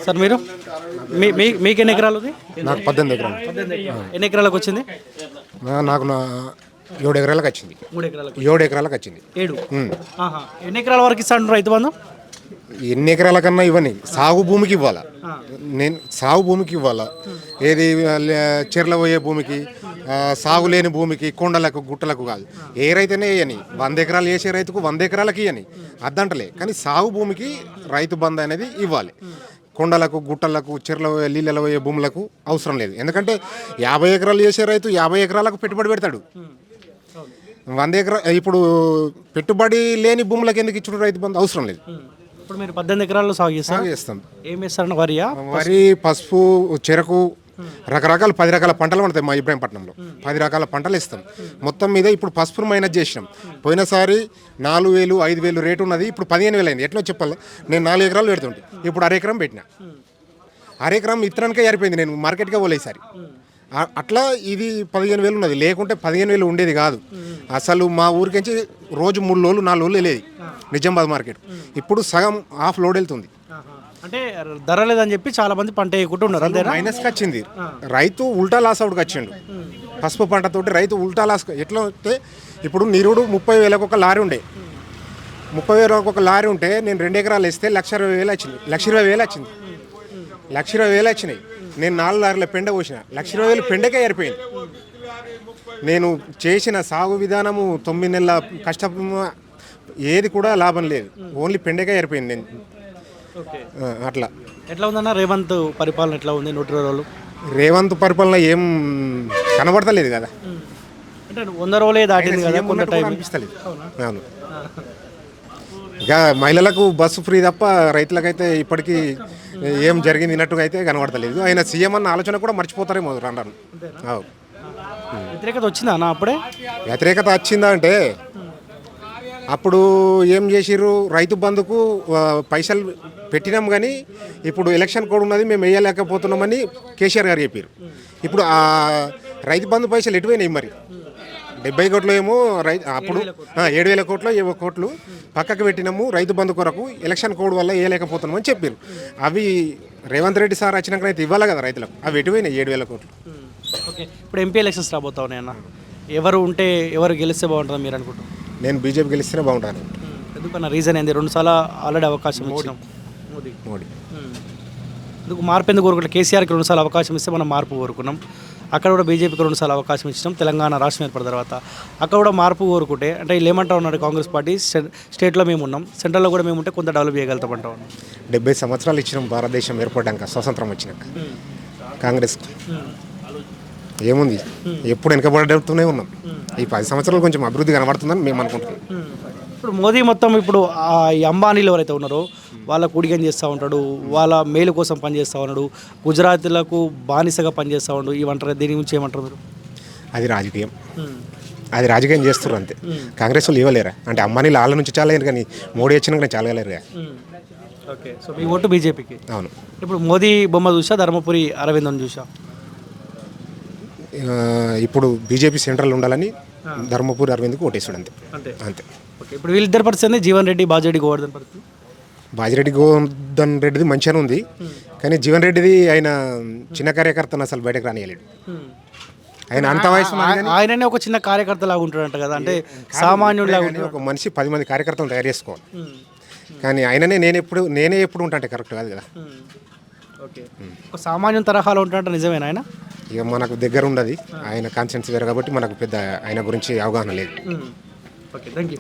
Sir మీరు మీకు ఎన్ని ఎకరాలు ఉంది? నాకు 18 ఎకరాలు. ఎన్ని ఎకరాలకు వచ్చింది? నాకు 7 ఎకరాలకు వచ్చింది. 3 ఎకరాలకు 7 ఎకరాలకు వచ్చింది. 7. ఎన్ని ఎకరాల వరకు ఇస్తాను రైతు బంధు? ఎన్ని ఎకరాల కన్నా ఇవ్వని సాగు భూమికి ఇవ్వాలా. నేను సాగు భూమికి ఇవ్వాలా. ఏది చెర్ల పోయే భూమికి, సాగు లేని భూమికి, కొండలకు గుట్టలకు కాదు. ఏ రైతనే ఇవ్వని. 100 ఎకరాలు వేసే రైతుకు 100 ఎకరాలకి ఇవ్వని అద్దంటలే. కానీ సాగు భూమికి రైతు బంధు అనేది ఇవ్వాలి. కొండలకు గుట్టలకు చెర్ల నీళ్ళలో పోయే భూములకు అవసరం లేదు. ఎందుకంటే 50 ఎకరాలు చేసే రైతు 50 ఎకరాలకు పెట్టుబడి పెడతాడు. 100 ఎకరాలు ఇప్పుడు పెట్టుబడి లేని భూములకు ఎందుకు ఇచ్చిన రైతు బంధు అవసరం లేదు. ఇప్పుడు మీరు 18 ఎకరాల్లో సాగు చేస్తాం. ఏం వేస్తారన్న? వరి, పసుపు, చెరకు, రకరకాల 10 రకాల పంటలు పడతాయి. మా ఇబ్రాహీంపట్నంలో 10 రకాల పంటలు ఇస్తాం. మొత్తం మీద ఇప్పుడు పసుపును మైనస్ చేసినాం. పోయినసారి 4,000, 5,000 రేటు ఉన్నది. ఇప్పుడు 15,000 అయింది. ఎట్లా చెప్పాలి? నేను 4 ఎకరాలు పెడుతుంటే ఇప్పుడు 1/2 ఎకరం పెట్టినా. 1/2 ఎకరం ఇత్తనానికే సరిపోయింది. నేను మార్కెట్గా పోలేసారి అట్లా ఇది 15,000 ఉన్నది. లేకుంటే 15,000 ఉండేది కాదు. అసలు మా ఊరికించి రోజు 3 లోలు 4 లోలు వెళ్ళేది నిజామాబాద్ మార్కెట్. ఇప్పుడు సగం హాఫ్ లోడ్ వెళ్తుంది. అంటే ధర లేదని చెప్పి చాలా మంది పంట వేయకుంటున్నారు. అంతే మైనస్కి వచ్చింది. రైతు ఉల్టా లాస్ అవుట్కి వచ్చిండు. పసుపు పంటతోటి రైతు ఉల్టా లాస్. ఎట్లా అంటే ఇప్పుడు నిరుడు 30,000 ఒక లారీ ఉండే. 30,000 ఒక లారీ ఉంటే నేను 2 ఎకరాలు వేస్తే 1,20,000 వచ్చింది. 1,20,000 వచ్చింది. 1,20,000 వచ్చినాయి. నేను 4 లారీల పెండ పోసిన. 1,20,000 పెండకే ఏరిపోయింది. నేను చేసిన సాగు విధానము 9 నెలల కష్టం ఏది కూడా లాభం లేదు. ఓన్లీ పెండకే ఏరిపోయింది. నేను అట్లా. ఎట్లా ఉందన్న రేవంత్ పరిపాలన? ఎట్లా ఉంది 120 రోజులు? రేవంత్ పరిపాలన ఏం కనబడతలేదు కదా. అంటే 100 రోజులే దాటింది కదా, కొంత టైం అనిపిస్తలేదు. అవును. ఇక మహిళలకు బస్సు ఫ్రీ తప్ప రైతులకైతే ఇప్పటికీ ఏం జరిగింది అన్నట్టుగా అయితే కనబడతలేదు. ఆయన సీఎం అన్న ఆలోచన కూడా మర్చిపోతారేమో రాను. వ్యతిరేకత వచ్చిందా అన్న? అప్పుడే వ్యతిరేకత వచ్చిందా అంటే అప్పుడు ఏం చేసిర్రు, రైతు బంధుకు పైసలు పెట్టినాం కానీ ఇప్పుడు ఎలక్షన్ కోడ్ ఉన్నది, మేము వేయలేకపోతున్నామని కేసీఆర్ గారు చెప్పారు. ఇప్పుడు ఆ రైతు బంధు పైసలు ఎటువైనాయి మరి? 70 కోట్లు ఏమో అప్పుడు 7,000 కోట్లు ఏవో కోట్లు పక్కకు పెట్టినాము రైతు బంధు కొరకు, ఎలక్షన్ కోడ్ వల్ల వేయలేకపోతున్నాం అని చెప్పారు. అవి రేవంత్ రెడ్డి సార్ వచ్చినాక అయితే ఇవ్వాలి కదా రైతులకు. అవి ఎటువైనాయి 7,000 కోట్లు. ఓకే, ఇప్పుడు ఎంపీ ఎలక్షన్స్ రాబోతా ఉన్నాయి అన్న. ఎవరు ఉంటే ఎవరు గెలిస్తే బాగుంటుంది మీరు అనుకుంటారు? నేను బీజేపీ గెలిస్తేనే బాగుంటాను. ఎందుకన్నా రీజన్ ఏంది? 2 సార్లు ఆల్రెడీ అవకాశం ఇచ్చినాం. మోడీ ఎందుకు మార్పు ఎందుకు కోరుకుంటాం? కేసీఆర్కి 2 సార్లు అవకాశం ఇస్తే మనం మార్పు కోరుకున్నాం. అక్కడ కూడా బీజేపీకి 2 సార్లు అవకాశం ఇచ్చినాం. తెలంగాణ రాష్ట్రం ఏర్పడిన తర్వాత అక్కడ కూడా మార్పు కోరుకుంటే అంటే వీళ్ళు ఏమంటా ఉన్నారు, కాంగ్రెస్ పార్టీ స్టేట్లో మేము ఉన్నాం, సెంట్రల్లో కూడా మేము ఉంటే కొంత డెవలప్ చేయగలుగుతామంటా ఉన్నాం. 70 సంవత్సరాలు ఇచ్చినాం భారతదేశం ఏర్పడ్డాక, స్వతంత్రం వచ్చినాక. కాంగ్రెస్ ఏముంది, ఎప్పుడు వెనకబడుతూనే ఉన్నాం. ఈ 10 సంవత్సరాలు కొంచెం అభివృద్ధి కనబడుతుందని మేము అనుకుంటున్నాం. ఇప్పుడు మోదీ మొత్తం ఇప్పుడు ఈ అంబానీలు ఎవరైతే ఉన్నారో వాళ్ళ కూడికం చేస్తూ ఉంటాడు, వాళ్ళ మేలు కోసం పనిచేస్తూ ఉన్నాడు, గుజరాతీలకు బానిసగా పనిచేస్తూ ఉన్నాడు. ఇవంటారు, దీని గురించి ఏమంటారు మీరు? అది రాజకీయం. అది రాజకీయం చేస్తున్నారు అంతే. కాంగ్రెస్ వాళ్ళు ఇవ్వలేరా అంటే? అంబానీలు వాళ్ళ నుంచి చాలా అయ్యారు కానీ మోడీ వచ్చినాక చాలా లేరుగా. ఓకే, సో మీ ఓటు బీజేపీకి. అవును. ఇప్పుడు మోదీ బొమ్మ చూసా, ధర్మపురి అరవింద్ చూసా? ఇప్పుడు బీజేపీ సెంట్రల్ ఉండాలని ధర్మపురి అరవింద్కి ఓటేసాడు అంతే. అంతే. ఓకే, ఇప్పుడు వీళ్ళిద్దరు పరిస్థితి జీవన్ రెడ్డి, బాజిరెడ్డి గోవర్ధన్ పరిస్థితి. బాజిరెడ్డి గోవర్ధన్ రెడ్డిది మంచిగానే ఉంది కానీ జీవన్ రెడ్డిది ఆయన చిన్న కార్యకర్తను అసలు బయటకు రానియలేడు. ఆయన అంత వయసు ఆయననే ఒక చిన్న కార్యకర్త లాగా ఉంటాడంట కదా, అంటే సామాన్యుడు లాగా. ఒక మనిషి 10 మంది కార్యకర్తలను తయారు చేసుకోవాలి. కానీ ఆయననే నేనే ఎప్పుడు ఉంటాంటే కరెక్ట్ కాదు కదా. ఓకే, ఒక సామాన్యం తరహాలో ఉంటాడంట, నిజమేనా? ఆయన ఇక మనకు దగ్గర ఉండదు, ఆయన కాన్సెన్స్ వేరు కాబట్టి మనకు పెద్ద ఆయన గురించి అవగాహన లేదు. Okay, thank you.